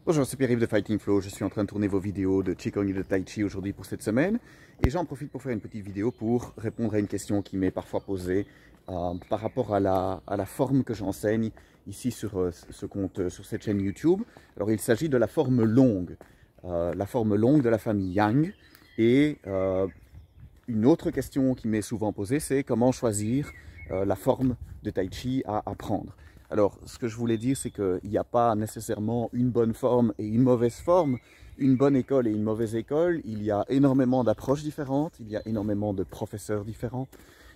Bonjour, c'est Pierre-Yves de Fighting Flow. Je suis en train de tourner vos vidéos de Qigong et de Tai Chi aujourd'hui pour cette semaine. Et j'en profite pour faire une petite vidéo pour répondre à une question qui m'est parfois posée par rapport à la forme que j'enseigne ici sur ce compte, sur cette chaîne YouTube. Alors il s'agit de la forme longue de la famille Yang. Et une autre question qui m'est souvent posée, c'est comment choisir la forme de Tai Chi à apprendre. Alors, ce que je voulais dire, c'est qu'il n'y a pas nécessairement une bonne forme et une mauvaise forme, une bonne école et une mauvaise école. Il y a énormément d'approches différentes, il y a énormément de professeurs différents.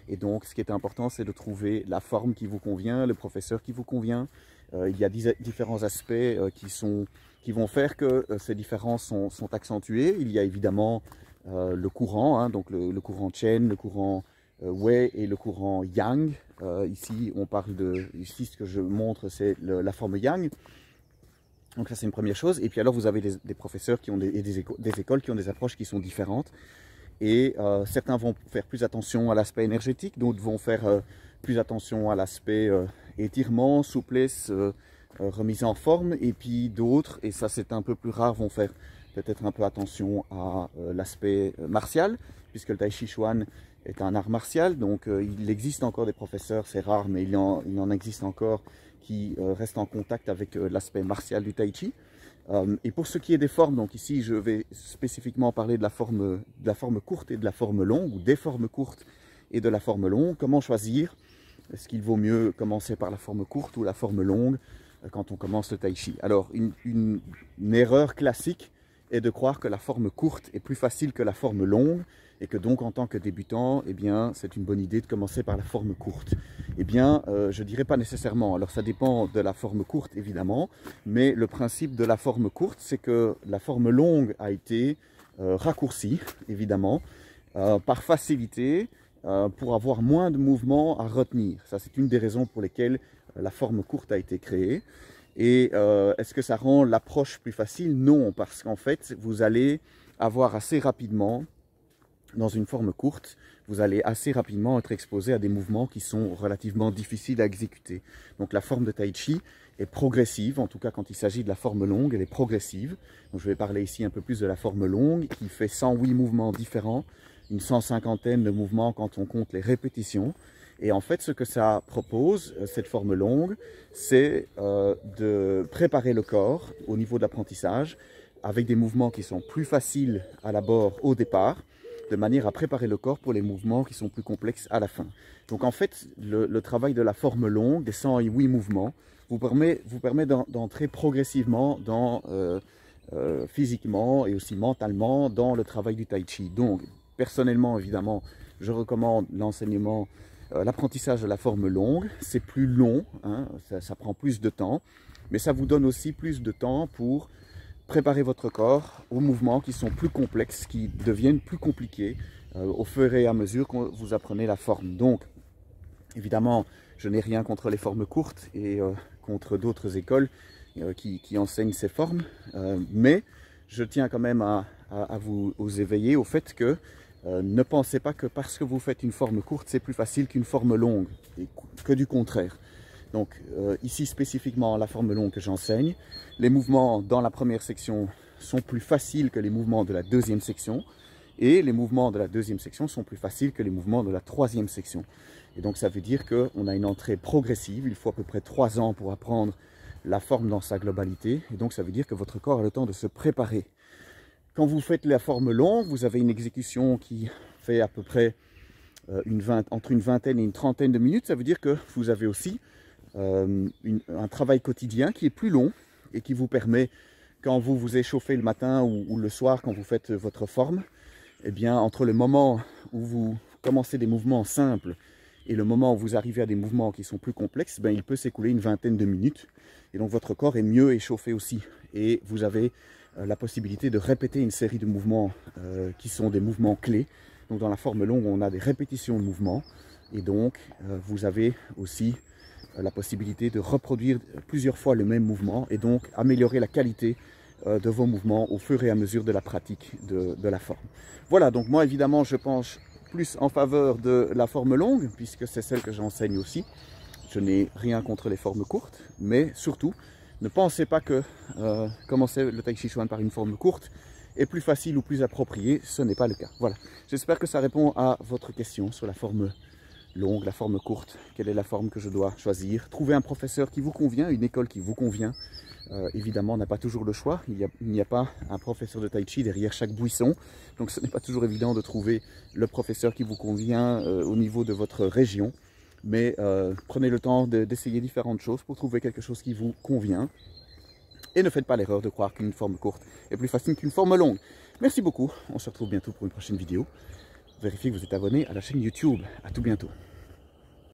Et donc, ce qui est important, c'est de trouver la forme qui vous convient, le professeur qui vous convient. Il y a différents aspects qui vont faire que ces différences sont accentuées. Il y a évidemment le courant, donc le courant Chen, le courant Wei et le courant Yang. Ici, ce que je montre, c'est la forme Yang. Donc ça, c'est une première chose. Et puis alors, vous avez des professeurs qui ont des écoles qui ont des approches qui sont différentes. Et certains vont faire plus attention à l'aspect énergétique, d'autres vont faire plus attention à l'aspect étirement, souplesse, remise en forme. Et puis d'autres, et ça c'est un peu plus rare, vont faire peut-être un peu attention à l'aspect martial, puisque le Tai Chi Chuan est un art martial, donc il existe encore des professeurs, c'est rare, mais il en existe encore qui restent en contact avec l'aspect martial du Tai Chi. Et pour ce qui est des formes, donc ici je vais spécifiquement parler de la forme courte et de la forme longue, ou des formes courtes et de la forme longue. Comment choisir? Est-ce qu'il vaut mieux commencer par la forme courte ou la forme longue quand on commence le Tai Chi? Alors une erreur classique est de croire que la forme courte est plus facile que la forme longue, et que donc en tant que débutant, eh bien, c'est une bonne idée de commencer par la forme courte. Eh bien, je ne dirais pas nécessairement. Alors ça dépend de la forme courte évidemment, mais le principe de la forme courte, c'est que la forme longue a été raccourcie, évidemment, par facilité, pour avoir moins de mouvements à retenir. Ça, c'est une des raisons pour lesquelles la forme courte a été créée. Et est-ce que ça rend l'approche plus facile? Non, parce qu'en fait, vous allez avoir assez rapidement, dans une forme courte, vous allez assez rapidement être exposé à des mouvements qui sont relativement difficiles à exécuter. Donc la forme de Tai Chi est progressive, en tout cas quand il s'agit de la forme longue, elle est progressive. Donc je vais parler ici un peu plus de la forme longue, qui fait 108 mouvements différents, une 150aine de mouvements quand on compte les répétitions. Et en fait, ce que ça propose, cette forme longue, c'est de préparer le corps au niveau de l'apprentissage avec des mouvements qui sont plus faciles à l'abord au départ, de manière à préparer le corps pour les mouvements qui sont plus complexes à la fin. Donc en fait, le travail de la forme longue, des 108 mouvements, vous permet d'entrer progressivement physiquement et aussi mentalement dans le travail du Tai Chi. Donc personnellement, évidemment, je recommande l'enseignement, l'apprentissage de la forme longue. C'est plus long, ça prend plus de temps, mais ça vous donne aussi plus de temps pour préparer votre corps aux mouvements qui sont plus complexes, qui deviennent plus compliqués au fur et à mesure que vous apprenez la forme. Donc, évidemment, je n'ai rien contre les formes courtes et contre d'autres écoles qui enseignent ces formes, mais je tiens quand même à vous éveiller au fait que ne pensez pas que parce que vous faites une forme courte, c'est plus facile qu'une forme longue, et que du contraire. Donc ici spécifiquement la forme longue que j'enseigne, les mouvements dans la première section sont plus faciles que les mouvements de la deuxième section, et les mouvements de la deuxième section sont plus faciles que les mouvements de la troisième section. Et donc ça veut dire qu'on a une entrée progressive, il faut à peu près 3 ans pour apprendre la forme dans sa globalité, et donc ça veut dire que votre corps a le temps de se préparer. Quand vous faites la forme longue, vous avez une exécution qui fait à peu près entre une vingtaine et une trentaine de minutes, ça veut dire que vous avez aussi un travail quotidien qui est plus long et qui vous permet, quand vous vous échauffez le matin ou le soir, quand vous faites votre forme, eh bien, entre le moment où vous commencez des mouvements simples et le moment où vous arrivez à des mouvements qui sont plus complexes, il peut s'écouler une vingtaine de minutes. Et donc votre corps est mieux échauffé aussi. Et vous avez la possibilité de répéter une série de mouvements qui sont des mouvements clés. Donc dans la forme longue, on a des répétitions de mouvements. Et donc vous avez aussi la possibilité de reproduire plusieurs fois le même mouvement et donc améliorer la qualité de vos mouvements au fur et à mesure de la pratique de la forme. Voilà, donc moi évidemment je penche plus en faveur de la forme longue puisque c'est celle que j'enseigne aussi. Je n'ai rien contre les formes courtes, mais surtout Ne pensez pas que commencer le Tai Chi Chuan par une forme courte est plus facile ou plus approprié, ce n'est pas le cas. Voilà, j'espère que ça répond à votre question sur la forme longue, la forme courte, quelle est la forme que je dois choisir. Trouver un professeur qui vous convient, une école qui vous convient. Évidemment, on n'a pas toujours le choix, il n'y a pas un professeur de Tai Chi derrière chaque buisson, donc ce n'est pas toujours évident de trouver le professeur qui vous convient au niveau de votre région, mais prenez le temps d'essayer différentes choses pour trouver quelque chose qui vous convient, et ne faites pas l'erreur de croire qu'une forme courte est plus facile qu'une forme longue. Merci beaucoup, on se retrouve bientôt pour une prochaine vidéo. Vérifiez que vous êtes abonné à la chaîne YouTube, à tout bientôt.